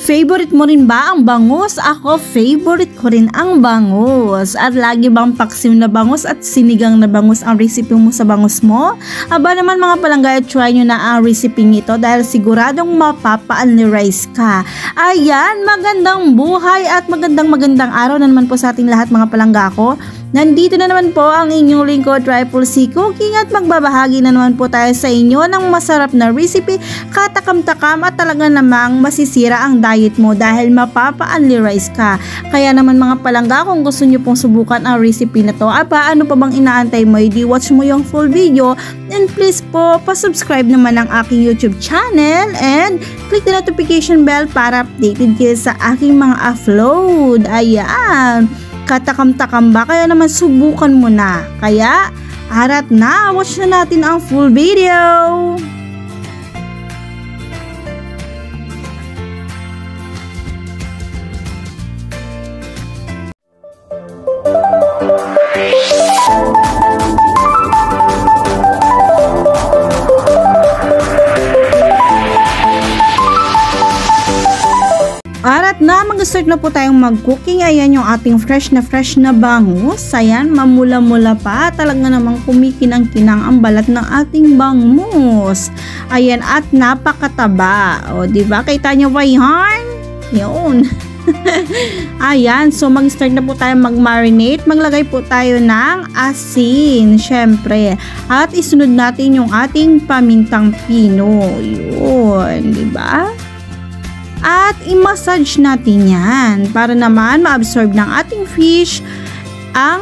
Favorite mo rin ba ang bangus? Ako, favorite ko rin ang bangus. At lagi bang paksim na bangus at sinigang na bangus ang recipe mo sa bangus mo? Aba naman mga palangga, try nyo na ang recipe ito dahil siguradong mapapa-unli-rice ka. Ayan, magandang buhay at magandang araw na naman po sa ating lahat mga palangga ko. Nandito na naman po ang inyong lingkod, Triple C Cooking, at magbabahagi na naman po tayo sa inyo ng masarap na recipe, katakam-takam at talaga namang masisira ang diet mo dahil mapapa-unli-rice ka. Kaya naman mga palangga, kung gusto nyo pong subukan ang recipe na to, aba ano pa bang inaantay mo? Di watch mo yung full video and please po pa-subscribe naman ang aking YouTube channel and click the notification bell para updated kayo sa aking mga upload. Ayan, katakam-takam ba? Kaya naman subukan mo na. Kaya arat na, watch na natin ang full video. At na, mag-start na po tayong mag-cooking. Ayan yung ating fresh na bangus. Ayan, mamula-mula pa. Talaga namang kumikinang-kinang ang balat ng ating bangus. Ayan, at napakataba. O, diba? Kita nyo ba yan? Yun. Ayan, so mag-start na po tayo mag-marinate. Maglagay po tayo ng asin, syempre. At isunod natin yung ating pamintang pino. Yun, diba? At i-massage natin yan para naman ma-absorb ng ating fish ang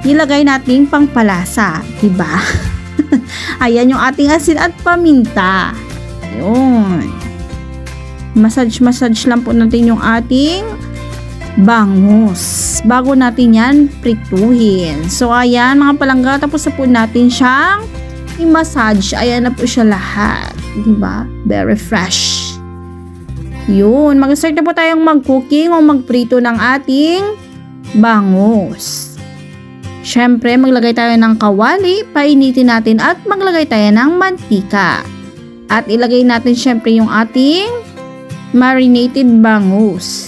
nilagay nating pangpalasa, diba? Ayan yung ating asin at paminta. Yun. Massage lang po natin yung ating bangus bago natin yan prituhin. So ayan mga palangga, tapos na po natin siyang i-massage. Ayan na po siya lahat, diba? Very fresh. Yun, mag-start na po tayong mag-cooking o magprito ng ating bangus. Syempre, maglagay tayo ng kawali, painitin natin at maglagay tayo ng mantika. At ilagay natin syempre yung ating marinated bangus.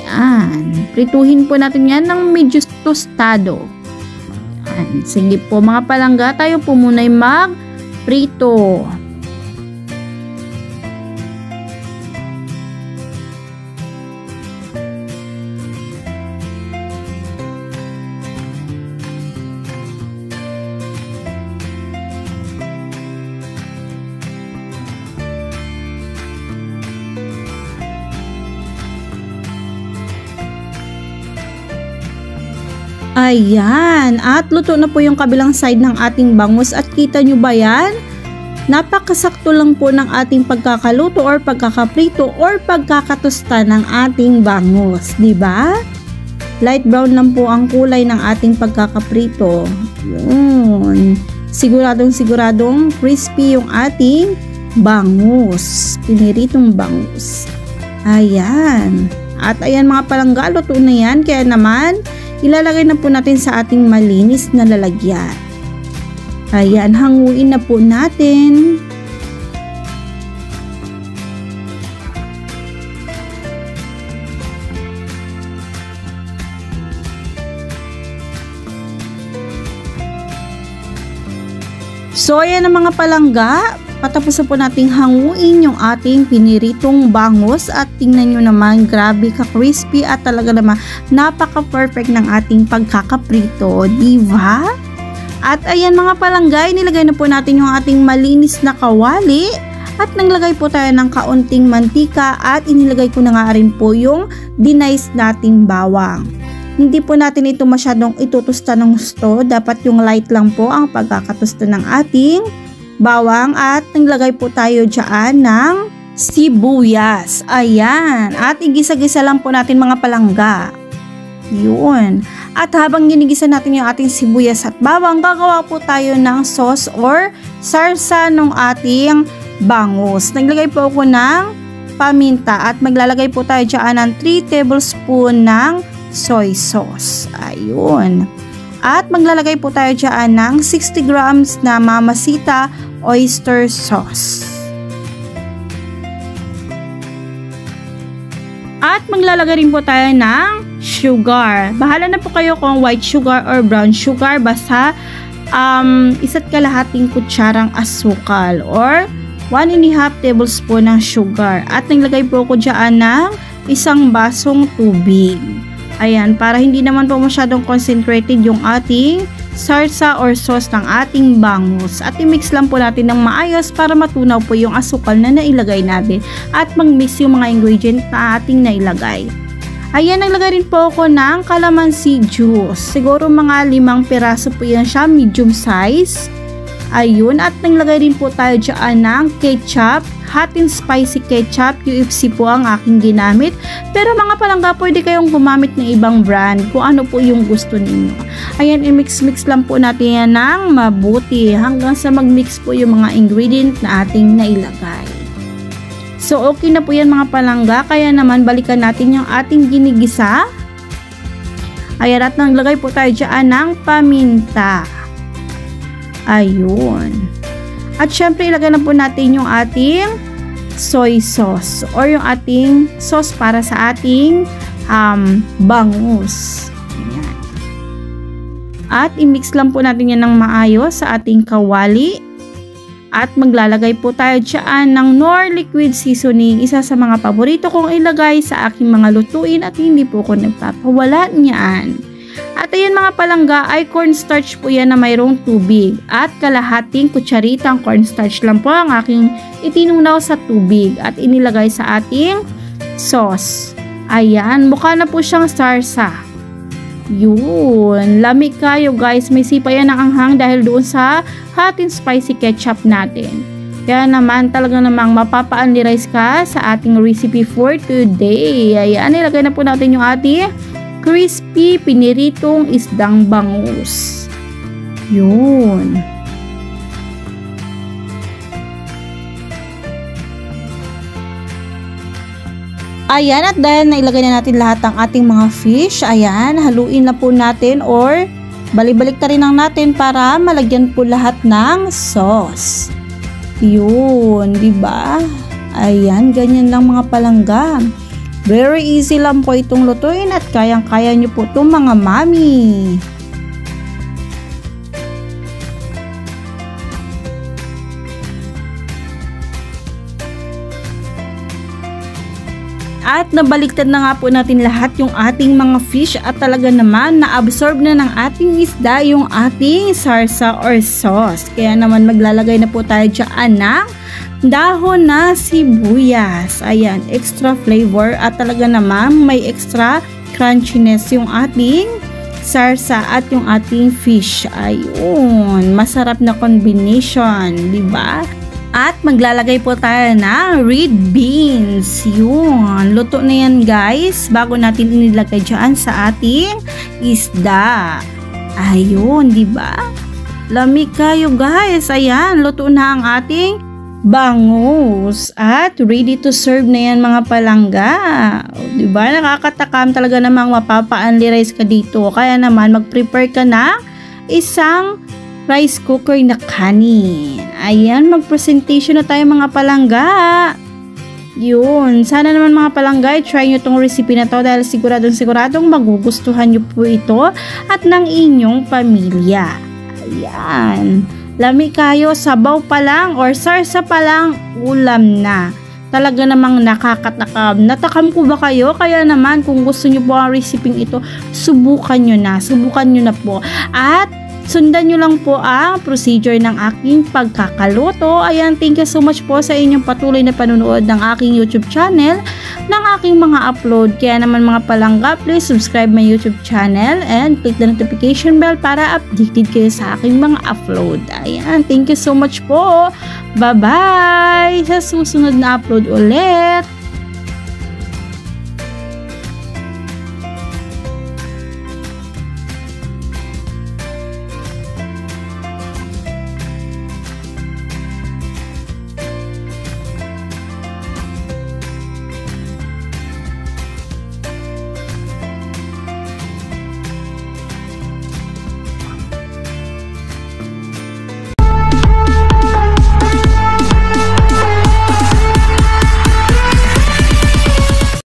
Yan, prituhin po natin yan ng medyo tostado. Yan. Sige po mga palangga, tayo po muna'y mag-prito. Ayan, at luto na po yung kabilang side ng ating bangus at kita nyo ba yan? Napakasakto lang po ng ating pagkakaluto or pagkakaprito or pagkakatusta ng ating bangus, di ba? Light brown lang po ang kulay ng ating pagkakaprito. Yun. Siguradong crispy yung ating bangus, piniritong bangus. Ayan. At ayan mga palangga, luto na yan, kaya naman ilalagay na po natin sa ating malinis na lalagyan. Ayan, hanguin na po natin. So ayan ang mga palangga, patapos na po nating hanguin yung ating piniritong bangus at tingnan nyo naman, grabe ka-crispy at talaga naman napaka-perfect ng ating pagkakaprito, diba? At ayan mga palangga, nilagay na po natin yung ating malinis na kawali at naglagay po tayo ng kaunting mantika at inilagay ko na nga rin po yung dinice nating bawang. Hindi po natin ito masyadong itutusta ng gusto, dapat yung light lang po ang pagkakatusta ng ating bawang at naglagay po tayo dyan ng sibuyas. Ayan. At igisa-gisa lang po natin mga palangga. Yun. At habang ginigisa natin yung ating sibuyas at bawang, gagawa po tayo ng sauce or sarsa ng ating bangus. Naglagay po ako ng paminta at maglalagay po tayo dyan ng 3 tablespoon ng soy sauce. Ayun. At maglalagay po tayo dyan ng 60 grams na Mamacita oyster sauce. At maglalagay rin po tayo ng sugar. Bahala na po kayo kung white sugar or brown sugar. Basta 1 kalahating kutsarang asukal or 1½ tablespoon ng sugar. At naglagay po ako dyan ng 1 basong tubig. Ayan, para hindi naman po masyadong concentrated yung ating sarsa or sauce ng ating bangus. At i-mix lang po natin ng maayos para matunaw po yung asukal na nailagay natin at mag-mix yung mga ingredient na ating nailagay. Ayan, naglagay rin po ako ng calamansi juice. Siguro mga 5 piraso po yan siya, medium size. Ayun, at naglagay rin po tayo dyan ng ketchup, hot and spicy ketchup, UFC po ang aking ginamit. Pero mga palangga, pwede kayong gumamit ng ibang brand kung ano po yung gusto ninyo. Ayan, i-mix-mix lang po natin yan ng mabuti hanggang sa mag-mix po yung mga ingredient na ating nailagay. So, okay na po yan mga palangga, kaya naman balikan natin yung ating ginigisa. Ayan, at naglagay po tayo dyan ng paminta. Ayun. At syempre, ilagay na po natin yung ating soy sauce or yung ating sauce para sa ating bangus. Ayan. At i-mix lang po natin yan ng maayos sa ating kawali. At maglalagay po tayo dyan ng Knorr liquid seasoning, isa sa mga paborito kong ilagay sa aking mga lutuin at hindi po ko nagpapawala niyan. At ayan mga palangga, ay cornstarch po yan na mayroong tubig at kalahating kutsaritang cornstarch lang po ang aking itinunaw sa tubig at inilagay sa ating sauce. Ayan, mukha na po siyang sarsa. Yun, lamig kayo guys, may sipa yan ng anghang dahil doon sa hot and spicy ketchup natin. Kaya naman talaga namang mapapa-unli-rice ka sa ating recipe for today. Ayan, ilagay na po natin yung ating crispy piniritong isdang bangus. Yun. Ayan, at dahil nailagay na natin lahat ng ating mga fish, ayan, haluin na po natin or balik-balik na rin lang natin para malagyan po lahat ng sauce. Yun, diba? Ayan, ganyan lang mga palangga. Very easy lang po itong lutuin at kayang-kaya nyo po itong mga mami. At nabaliktad na nga po natin lahat yung ating mga fish at talaga naman na-absorb na ng ating isda yung ating sarsa or sauce. Kaya naman maglalagay na po tayo dyan ng dahon na sibuyas. Ayan, extra flavor at talaga naman may extra crunchiness yung ating sarsa at yung ating fish. Ayun, masarap na combination, di ba? At maglalagay po tayo ng red beans. Yun, luto na yan guys bago natin inilagay dyan sa ating isda. Ayun, di ba? Lamig kayo guys. Ayan, luto na ang ating bangus at ready to serve na yan mga palangga. Diba? Nakakatakam talaga namang mapapa-unli-rice ka dito. Kaya naman mag-prepare ka na isang rice cooker na kanin. Ayan, mag-presentation na tayo mga palangga. Yun, sana naman mga palangga, try nyo tong recipe na to dahil siguradong magugustuhan nyo po ito at ng inyong pamilya. Ayan. Lamig kayo, sabaw pa lang or sarsa pa lang, ulam na. Talaga namang nakakatakam. Natakam ko ba kayo? Kaya naman kung gusto nyo po ang recipe ito, subukan nyo na. Subukan nyo na po. At sundan nyo lang po ang procedure ng aking pagkakaluto. Ayan, thank you so much po sa inyong patuloy na panunood ng aking YouTube channel, ng aking mga upload. Kaya naman mga palangga, please subscribe my YouTube channel and click the notification bell para updated kayo sa aking mga upload. Ayan, thank you so much po. Bye-bye! Sa susunod na upload ulit.